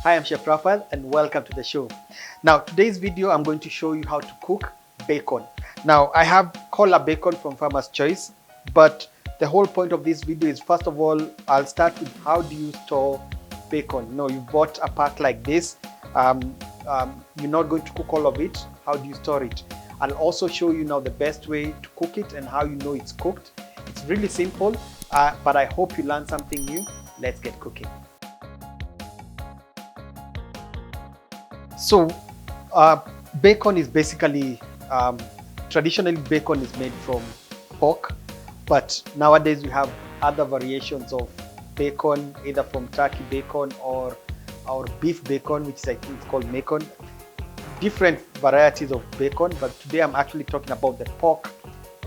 Hi, I'm Chef Raphael and welcome to the show. Now, today's video, I'm going to show you how to cook bacon. Now, I have collar bacon from Farmer's Choice, but the whole point of this video is, first of all, I'll start with how do you store bacon. You know, you bought a pack like this. You're not going to cook all of it. How do you store it? I'll also show you now the best way to cook it and how you know it's cooked. It's really simple, but I hope you learn something new. Let's get cooking. So, bacon is basically, traditionally bacon is made from pork, but nowadays we have other variations of bacon, either from turkey bacon or beef bacon, which I think is called bacon. Different varieties of bacon, but today I'm actually talking about the pork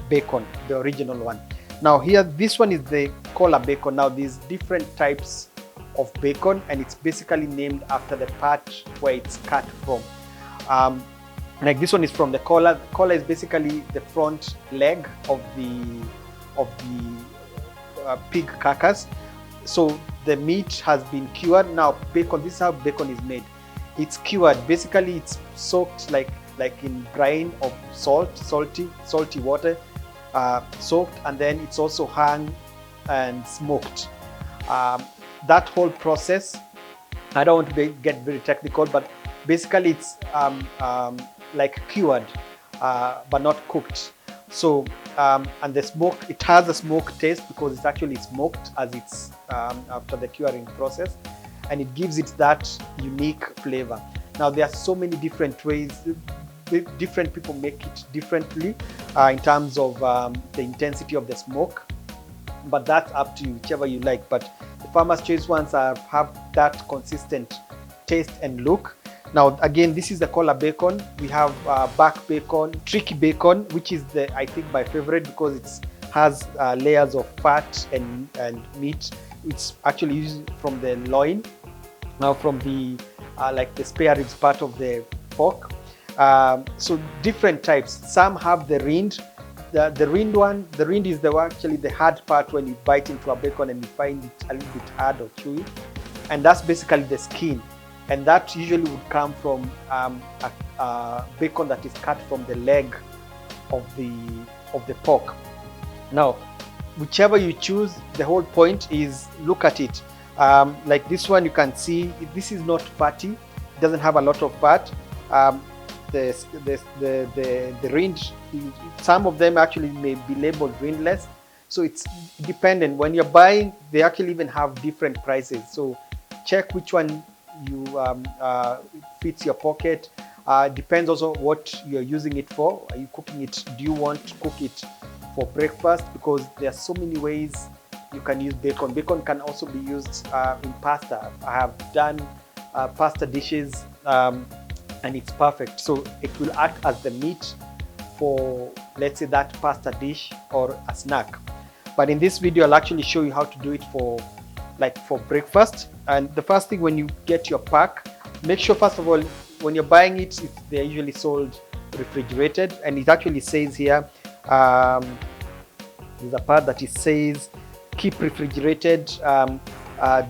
bacon, the original one. Now here, this one is the collar bacon. Now there's different types of bacon, and it's basically named after the part where it's cut from. Like this one is from the collar. The collar is basically the front leg of the pig carcass. So the meat has been cured. Now bacon, this is how bacon is made. It's cured. Basically, it's soaked like in brine of salty water, soaked, and then it's also hung and smoked. That whole process, I don't want to get very technical, but basically it's like cured, but not cooked. So, and the smoke, it has a smoke taste because it's actually smoked as it's after the curing process, and it gives it that unique flavor. Now, there are so many different ways, different people make it differently in terms of the intensity of the smoke, but that's up to you, whichever you like. But the Farmer's Choice ones have that consistent taste and look. Now, again, this is the collar bacon. We have back bacon, tricky bacon, which is I think my favorite because it has layers of fat and meat. It's actually used from the loin, now from the like the spare ribs part of the pork. So different types. Some have the rind. The rind one, the rind is actually the hard part when you bite into a bacon and you find it a little bit hard or chewy, and that's basically the skin, and that usually would come from a bacon that is cut from the leg of the pork. Now, whichever you choose, the whole point is look at it. Like this one, you can see this is not fatty; it doesn't have a lot of fat. The rind, some of them actually may be labeled rindless, so it's dependent. When you're buying, they actually even have different prices, so check which one you fits your pocket. Depends also what you're using it for. Are you cooking it? Do you want to cook it for breakfast? Because there are so many ways you can use bacon. Bacon can also be used in pasta. I have done pasta dishes, and it's perfect. So it will act as the meat for, let's say, that pasta dish or a snack. But in this video, I'll actually show you how to do it for breakfast. And the first thing, when you get your pack, make sure first of all, when you're buying it, they're usually sold refrigerated, and it actually says here, there's a part that it says keep refrigerated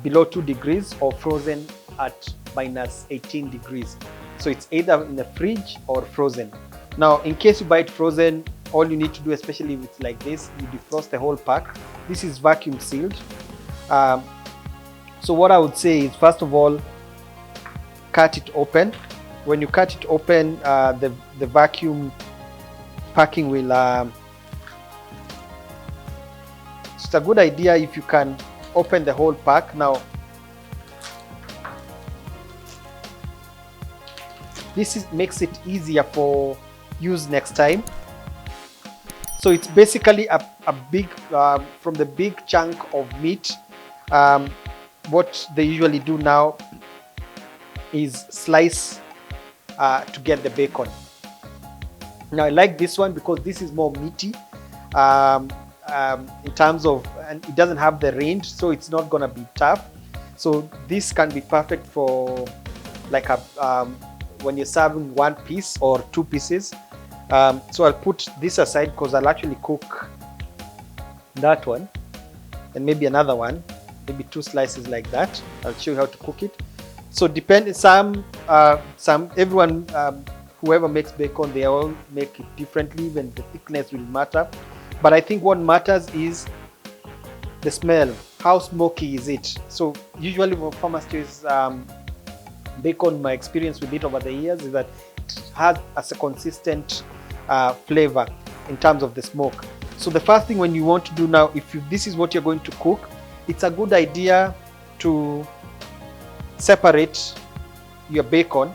below 2 degrees or frozen at minus 18 degrees. So it's either in the fridge or frozen. Now, in case you buy it frozen, all you need to do, especially if it's like this, you defrost the whole pack. This is vacuum sealed. So what I would say is, first of all, cut it open. When you cut it open, the vacuum packing will, it's a good idea if you can open the whole pack. Now, this makes it easier for use next time. So it's basically a big, from the big chunk of meat, what they usually do now is slice to get the bacon. Now I like this one because this is more meaty in terms of, and it doesn't have the rind, so it's not gonna be tough. So this can be perfect for like a when you're serving 1 piece or 2 pieces. So I'll put this aside because I'll actually cook that one and maybe another one, maybe 2 slices like that. I'll show you how to cook it. So everyone, whoever makes bacon, they all make it differently. Even the thickness will matter. But I think what matters is the smell. How smoky is it? So usually when farmers choose bacon, my experience with it over the years is that it has a consistent flavor in terms of the smoke. So the first thing when you want to do now, if this is what you're going to cook, it's a good idea to separate your bacon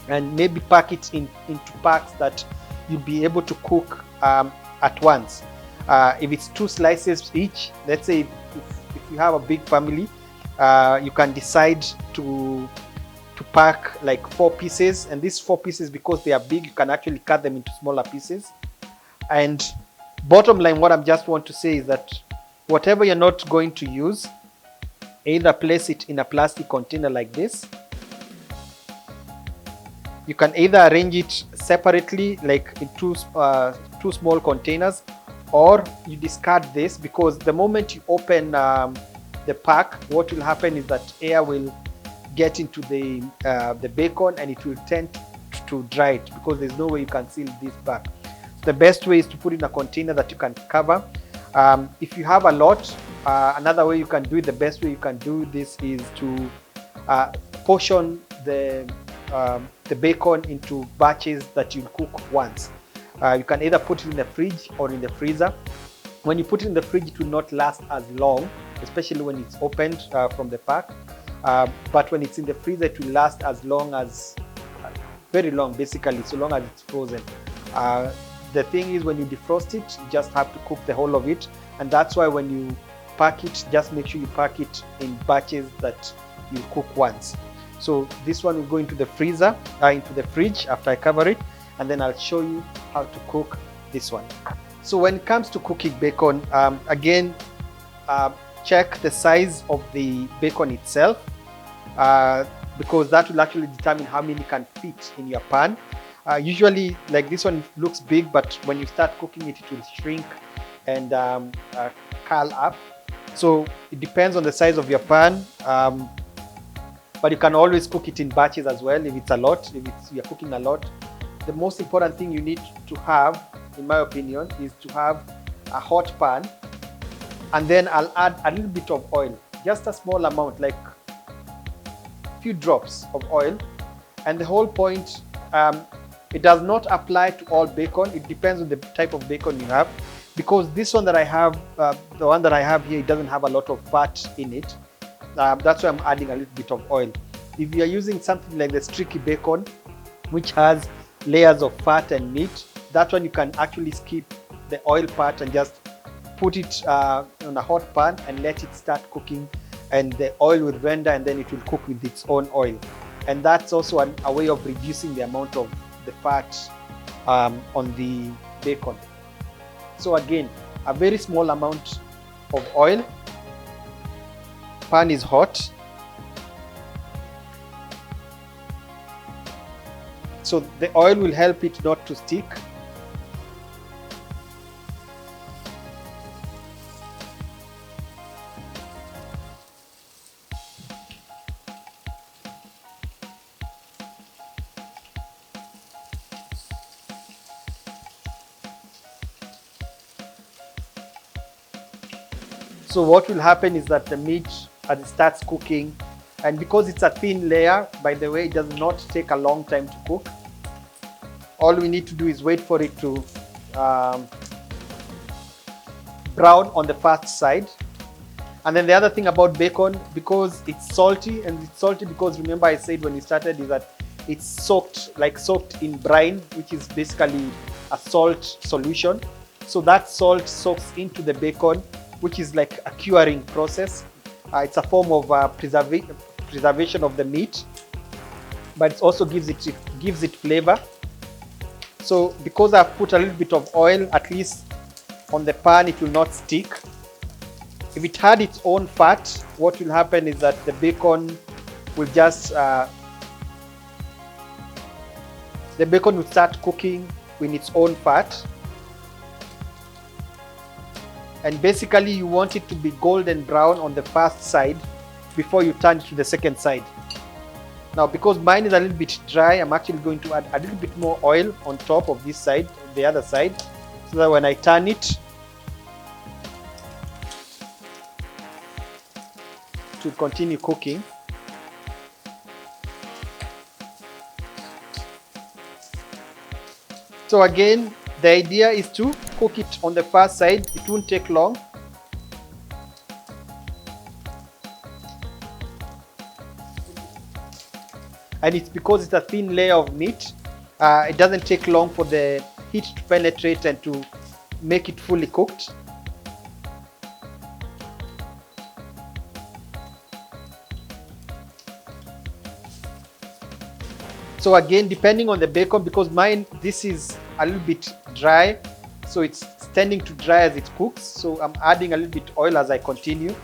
and maybe pack it into packs that you'll be able to cook at once. If it's 2 slices each, let's say if you have a big family, you can decide to pack like 4 pieces, and these 4 pieces, because they are big, you can actually cut them into smaller pieces. And bottom line, what I just want to say is that whatever you're not going to use, either place it in a plastic container like this. You can either arrange it separately, like in two small containers, or you discard this, because the moment you open the pack, what will happen is that air will get into the bacon and it will tend to dry it, because there's no way you can seal this back. The best way is to put in a container that you can cover. If you have a lot, another way you can do it, the best way you can do this is to portion the bacon into batches that you cook once. You can either put it in the fridge or in the freezer. When you put it in the fridge, it will not last as long, especially when it's opened from the pack. But when it's in the freezer, it will last as long as, very long basically, so long as it's frozen. The thing is, when you defrost it, you just have to cook the whole of it. And that's why when you pack it, just make sure you pack it in batches that you cook once. So this one will go into the freezer, into the fridge after I cover it, and then I'll show you how to cook this one. So when it comes to cooking bacon, again, check the size of the bacon itself, because that will actually determine how many can fit in your pan. Usually, like this one looks big, but when you start cooking it, it will shrink and curl up. So it depends on the size of your pan. But you can always cook it in batches as well if it's a lot, you're cooking a lot. The most important thing you need to have, in my opinion, is to have a hot pan, and then I'll add a little bit of oil, just a small amount, like a few drops of oil. And the whole point, it does not apply to all bacon. It depends on the type of bacon you have, because this one that I have, the one that I have here, it doesn't have a lot of fat in it. That's why I'm adding a little bit of oil. If you are using something like the streaky bacon, which has layers of fat and meat, that one you can actually skip the oil part and just put it on a hot pan and let it start cooking, and the oil will render and then it will cook with its own oil. And that's also a way of reducing the amount of the fat on the bacon. So again, a very small amount of oil. Pan is hot. So the oil will help it not to stick. So what will happen is that the meat, as it starts cooking, and because it's a thin layer, by the way, it does not take a long time to cook. All we need to do is wait for it to brown on the first side. And then the other thing about bacon, because it's salty, and it's salty because, remember I said when we started, is that it's soaked in brine, which is basically a salt solution. So that salt soaks into the bacon, which is like a curing process. It's a form of preservation of the meat, but it also gives it flavor. So because I've put a little bit of oil, at least on the pan, it will not stick. If it had its own fat, what will happen is that the bacon will just the bacon will start cooking with its own fat. And basically you want it to be golden brown on the first side, before you turn it to the second side. Now, because mine is a little bit dry, I'm actually going to add a little bit more oil on top of this side, the other side, so that when I turn it, to continue cooking. So again, the idea is to cook it on the first side. It won't take long. And it's because it's a thin layer of meat, it doesn't take long for the heat to penetrate and to make it fully cooked. So again, depending on the bacon, because mine, this is a little bit dry, so it's tending to dry as it cooks. So I'm adding a little bit oil as I continue,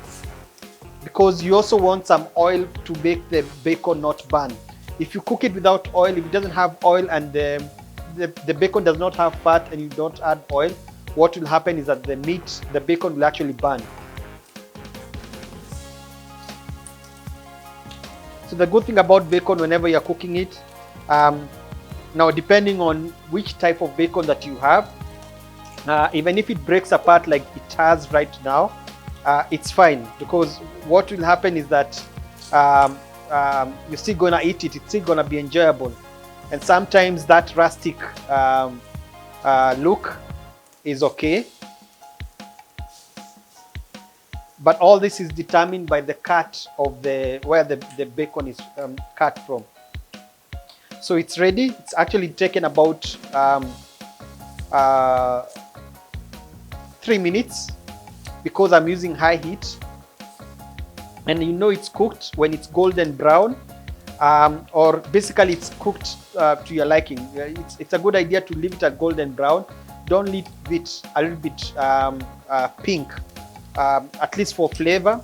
because you also want some oil to make the bacon not burn. If you cook it without oil, if it doesn't have oil and the bacon does not have fat and you don't add oil, what will happen is that the bacon will actually burn. So the good thing about bacon, whenever you're cooking it, now depending on which type of bacon that you have, even if it breaks apart like it has right now, it's fine, because what will happen is that you're still gonna eat it, it's still gonna be enjoyable. And sometimes that rustic look is okay, but all this is determined by the cut of where the bacon is cut from. So it's ready. It's actually taken about 3 minutes, because I'm using high heat. And you know it's cooked when it's golden brown, or basically it's cooked to your liking. It's a good idea to leave it at golden brown. Don't leave it a little bit pink, at least for flavor.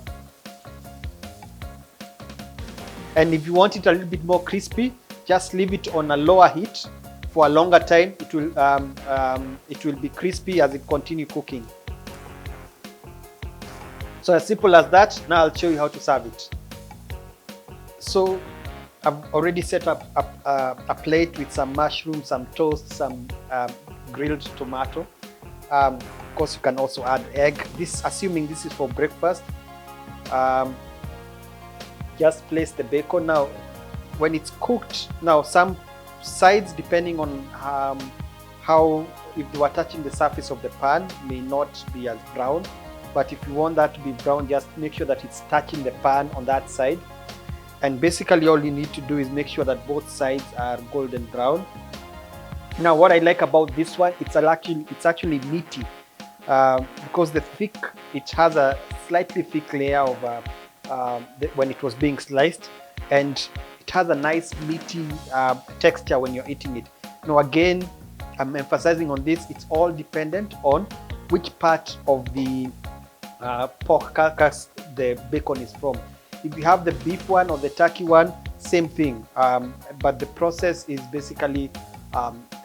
And if you want it a little bit more crispy, just leave it on a lower heat for a longer time. It will be crispy as it continues cooking. So as simple as that. Now I'll show you how to serve it. So I've already set up a plate with some mushrooms, some toast, some grilled tomato. Of course, you can also add egg. This, assuming this is for breakfast. Just place the bacon. Now, when it's cooked, now some sides, depending on how, if you are touching the surface of the pan, may not be as brown. But if you want that to be brown, just make sure that it's touching the pan on that side. And basically all you need to do is make sure that both sides are golden brown. Now what I like about this one, it's actually meaty, because it has a slightly thick layer of when it was being sliced, and it has a nice meaty texture when you're eating it. Now again, I'm emphasizing on this, it's all dependent on which part of the pork carcass the bacon is from. If you have the beef one or the turkey one, same thing, but the process is basically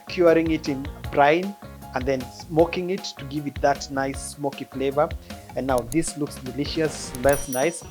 curing it in brine and then smoking it to give it that nice smoky flavor. And now this looks delicious, smells nice.